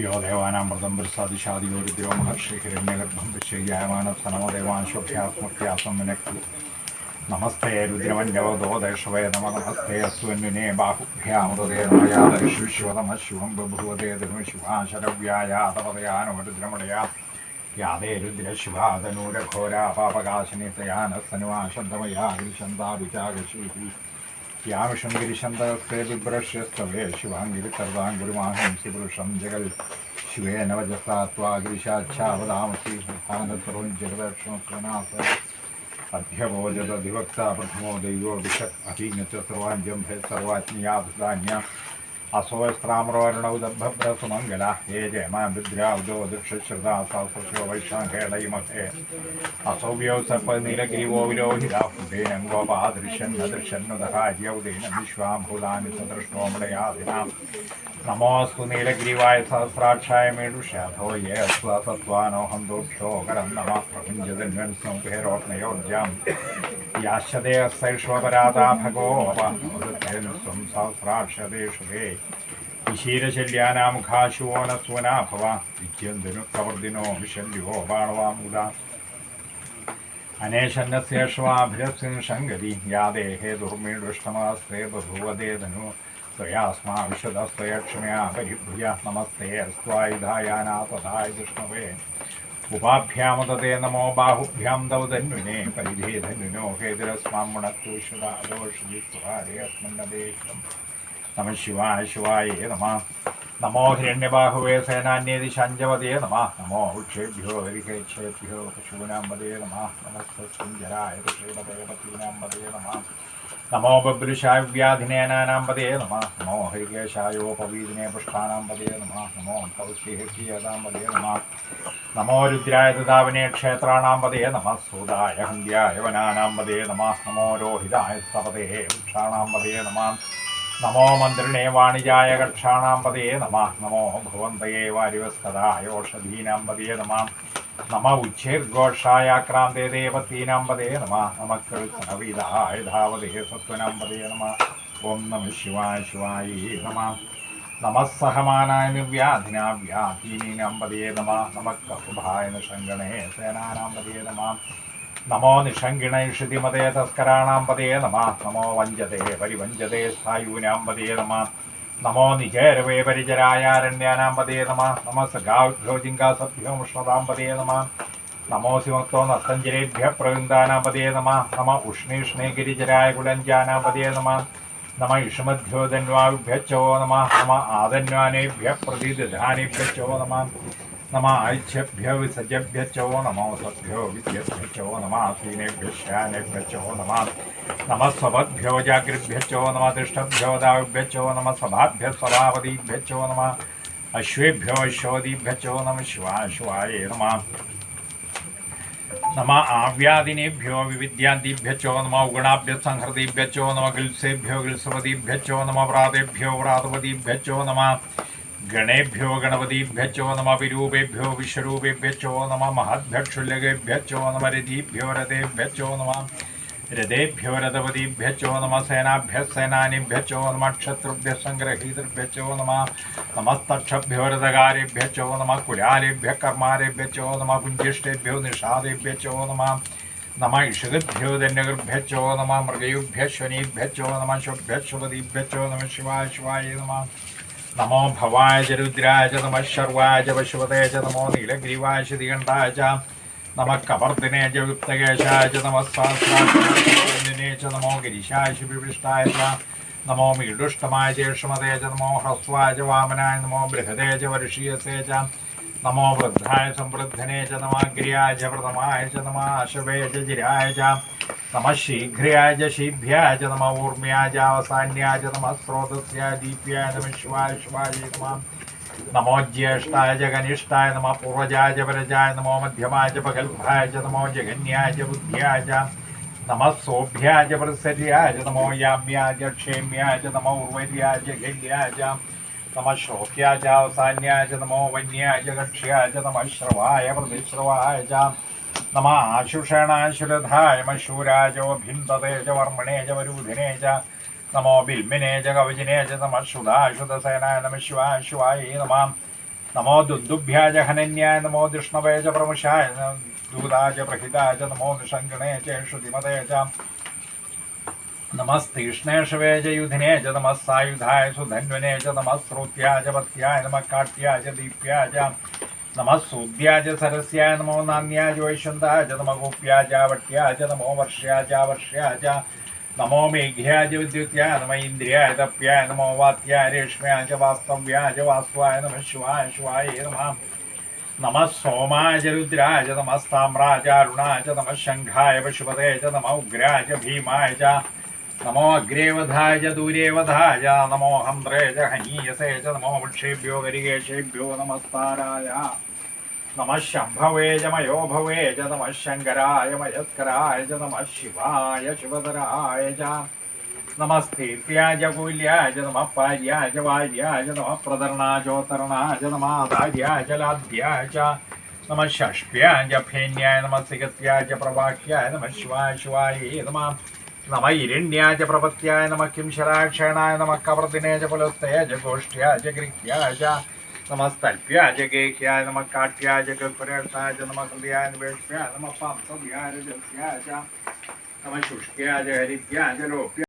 यो देवानां व्रतं प्रसादिशादियो रुद्रो महर्षि हिरण्यगर्भं विषय्यामानस्तनमदेवांशभ्यास्मभ्यासं विनक्ति नमस्ते रुद्रमन्यवदोदयशवय नमः नमस्ते अस्वन्विने बाहुभ्यामुदे नमयादर्शिविश्वतमः शिवं बभूवदे धर्मशिवाशरव्याया तपदयानुरुद्रमणया यादे रुद्रशिवा तनूरघोरा पापकाशिनीतया नस्तनिवाशब्दमया गिरिशन्दाभिजागशीः यामिषं गिरिशन्दस्ते बिभ्रश्यस्तवे शिवाङ्गिरितर्वां गुरुमाहंसि पुरुषं जगल् शिवे नवजसा त्वा गिरिशाच्छावदामसि सुधानतरुं जगदक्षमस्वनाथ अध्यवोजदधिवक्ता प्रथमो दैवो विशक् अभिज्ञ सर्वाञ्जम्भे सर्वाज्ञयाधान्या असोस्त्राम्रोर्णौ दब्भभ्रसुमङ्गला ये जयमा विद्रावदो दृक्षश्रदा सासो वैशाखेलयमथे असौव्यौ सर्पनीलगिरिवो विरोहिता उदेनं गोपादृशन्नदृशन्नुदहार्यौदेन विश्वाम्भूतानि सदृष्टोमलयादिनां नमोऽस्तु नीलगिरिवाय सहस्राक्षाय मेढुषाधो ये अस्वासत्वानोऽहं दोभ्यो करं नमः प्रभुञ्जदन्वन्संभेरोत्नयोर्जां याश्यते अस्सैष्वपराधा भगो अपनुस्वं सहस्राक्षदेषु ते विशीरशल्यानामुखाशुवो न स्वना भव विद्यन्दनु प्रवर्धिनो विशल्यो बाणवामुदा अनेशन्नस्येष्वाभिरस्यंसङ्गति या देहे दुर्मीडुष्टमास्ते बभूवदे धनु त्वयास्मा विशदस्त्वयक्ष्मया परिभूय नमस्ते अस्त्वायुधायानाथधाय विष्णवे उपाभ्यामुदते नमो बाहुभ्यां तव धन्विने परिधे धन्विनो हेतिरस्मां मुणक्तु शुदादोषित्वारे अस्मन्नदेशम् नमः शिवाय शिवाय नमः नमो हिरण्यबाहुवे सेनान्येति शाञ्जवते नमः नमो वृक्षेभ्यो हरिकेच्छेभ्यो पशूनां वदे नमः नमस्तस्कुञ्जराय ऋषेपदेवतीनां वदे नमः नमो बभृशाय व्याधिनेनानां वदे नमः नमो हरिकेशायोपवीदिने पुष्टानां वदे नमः नमो कौशिकीयतां वदे नमः नमो रुद्राय ददावने क्षेत्राणां वदे नमः सूदाय हन्द्याय वनानां वदे नमः नमो रोहिताय स्तपते वृक्षाणां वदे नमः नमो मन्त्रिणे वाणिजाय गक्षाणां पदे नमः नमो भुवन्तये वारिवस्कदाय ओषधीनां पदे नमः नमः उच्छेर्घोषाय क्रान्ते देवतीनां पदे नमः नमः कृत्स्नविदाय धावदे सत्त्वनां पदे नमः ॐ नमः शिवाय शिवाय नमः नमः सहमानाय निर्व्याधिना व्याधीनीनां पदे नमः नमः ककुभाय नृशङ्गणे सेनानां पदे नमः नमो निषङ्गिणैषितिमते तस्कराणां पदे नमः नमो वञ्जते परिवञ्जते स्थायूनां पदे नमः नमो निजैर्वे परिचरायारण्यानां पदे नमः नमः सगाभ्यो जिङ्गासभ्यो मुष्णतां पदे नमः नमो सिमक्तो नस्तञ्जरेभ्यः प्रवृन्दानां पदे नमः नमः उष्णीष्णे गिरिचराय कुलञ्जानां पदे नमः नमः इषुमध्यो धन्वाभ्यश्चो नमः नमः आधन्वानेभ्यः प्रतिदधानेभ्यश्चो नमः नमः आयुष्यभ्यो विसर्जभ्यश्चो नमो सद्भ्यो विद्यभ्यश्चो नमः श्रीनेभ्यः श्यानेभ्यश्चो नमः नमः स्वभद्भ्यो जागृभ्यश्चो नमः तिष्ठभ्यो दाविभ्यश्चो नमः सभाभ्यः सभापतिभ्यश्चो नमः अश्वेभ्यो अश्वदीभ्यश्चो नमः शिवाय शिवाय नमः नमः आव्यादिनेभ्यो विविद्यान्तिभ्यश्चो नमः उगणाभ्यः संहृतिभ्यश्चो नमः गिल्सेभ्यो गिल्सवतीभ्यश्चो नमः व्रातेभ्यो व्रातवतीभ्यश्चो नमः गणेभ्यो गणपतिभ्यश्चो नमः विरूपेभ्यो विश्वरूपेभ्यश्चो नमः महद्भ्यक्षुल्यकेभ्यश्चो नमः रथीभ्यो रथेभ्यश्चो नमः रथेभ्यो रथपतिभ्यश्चो नमः सेनाभ्यः सेनानिभ्यश्चो नमः क्षत्रुभ्यः सङ्ग्रहीतृभ्यश्चो नमः नमस्तक्षभ्यो रथगारेभ्यश्चो नमः कुलालेभ्यः कर्मारेभ्यश्चो नमः पुञ्जिष्टेभ्यो निषादेभ्यश्चो नमः नमः इषुगद्भ्यो दण्डगृभ्यश्चो नमः मृगयुभ्यः शनीभ्यश्चो नमः शुभ्यः शुभदीभ्यश्चो नमः शिवाय शिवाय नमः नमो भवाय च रुद्राय च नमः शर्वाय च पशुपते च नमो नीलग्रीवाय श्रीकण्ठाय च नमः कपर्दिने च गुप्तकेशाय च नमः सहस्राक्षने च नमो गिरिशाय शिविष्टाय च नमो मीडुष्टमाय च श्रमते च नमो ह्रस्वाय च वामनाय नमो बृहदे च वर्षीयसे च नमो वृद्धाय संवृद्धने च नमः गिर्याय च प्रथमाय च नमः अशवे च जिराय च नमः शीघ्राय च शीभ्याय च नमः ऊर्म्याय च अवसान्याय च नमः स्रोतस्याय दीप्याय नमः शिवाय शिवाय नमः नमो ज्येष्ठाय च कनिष्ठाय नमः पूर्वजाय च परजाय नमो मध्यमाय च पगल्भाय च नमो जगन्याय च बुद्ध्याय च नमः सोभ्याय च प्रसर्याय च नमो याम्याय च क्षेम्याय च नमो उर्वर्याय च गल्याय च नमः श्रोत्याय च अवसान्याय च नमो वन्याय च कक्ष्याय च नमः श्रवाय प्रतिश्रवाय च नमः आशुषणाशुरधाय मशूराय च भिन्दते च वर्मणे च वरूधिने च नमो बिल्मिने च कवचिने च नमः शुदाशुधसेनाय नमः शिवाय शिवाय नमः നമോ ദുന്ദുഭ്യാജ ഹനന്യായ നമോ ദൃഷ്ണവേ ച പ്രമുഷായ ദൂതാജ പ്രഹിതാജ നമോ നിഷംഗണേ ചേഷുതിമതേ ച നമസ്തീഷ്ണേഷവേ ച യുധിനേ ച നമഃ സായുധായ സുധന്വനേ ച നമഃ ശ്രുത്യാജ പത്യായ നമഃ കാട്ട്യാജ ദീപ്യാജ നമഃ സൂദ്യാജ സരസ്യായ നമോ നാന്യാജ വൈശന്താജ നമഃ ഗോപ്യാജ വട്യാജ നമോ വർഷ്യാജ വർഷ്യാജ നമോ മേഘ്യാജ വിദ്യുത്യായ നമ ഇന്ദ്രിയായ തപ്യായ നമോ വാത്യായ രേഷ്മ്യാജ വാസ്തവ്യാജ വാസ്വായ നമ ശിവായ ശിവായ നമഃ നമഃ സോമായ രുദ്രാജ നമസ്താമ്രാജ അരുണാജ നമഃ ശംഖായ പശുപതേ ച നമഃ ഉഗ്രാജ ഭീമായ ച നമോ അഗ്രേവധായ ച ദൂരേവധായ നമോ ഹന്ത്രേ ച ഹനീയസേ ച നമോ വൃക്ഷേഭ്യോ ഗരികേശേഭ്യോ നമസ്താരായ നമഃ ശംഭവേ ച മയോഭവേ ച നമഃ ശങ്കരായ മയസ്കരായ ച നമഃ ശിവായ ശിവതരായ ച നമസ്തേത്യാജ കൂല്യാജ നമഃ പാര്യാജ വാര്യാജ നമഃ പ്രതർണാജോത്തരണാജ നമഃ ആധാര്യാജ ലാദ്യാജ നമഃ ഷഷ്ട്യാജ ഫേന്യായ നമഃ സിഗത്യാജ പ്രവാക്യായ നമഃ ശിവായ ശിവായ നമഃ നമഃ ഇരണ്യാജ പ്രപത്യായ നമഃ കിംശരാക്ഷേണായ നമഃ കവർദിനേജ പുലസ്തേജ ഗോഷ്ഠ്യാജ ഗൃഹ്യാജ നമസ്തൽപ്യാജ ഗേഹ്യായ നമഃ കാട്ട്യാജ ഗൽപരേഷ്ഠാജ നമഃ ഹൃദയായ നിവേഷ്യായ നമഃ പാംസവ്യായ രജസ്യാജ നമഃ ശുഷ്ക്യാജ ഹരിത്യാജ ലോപ്യ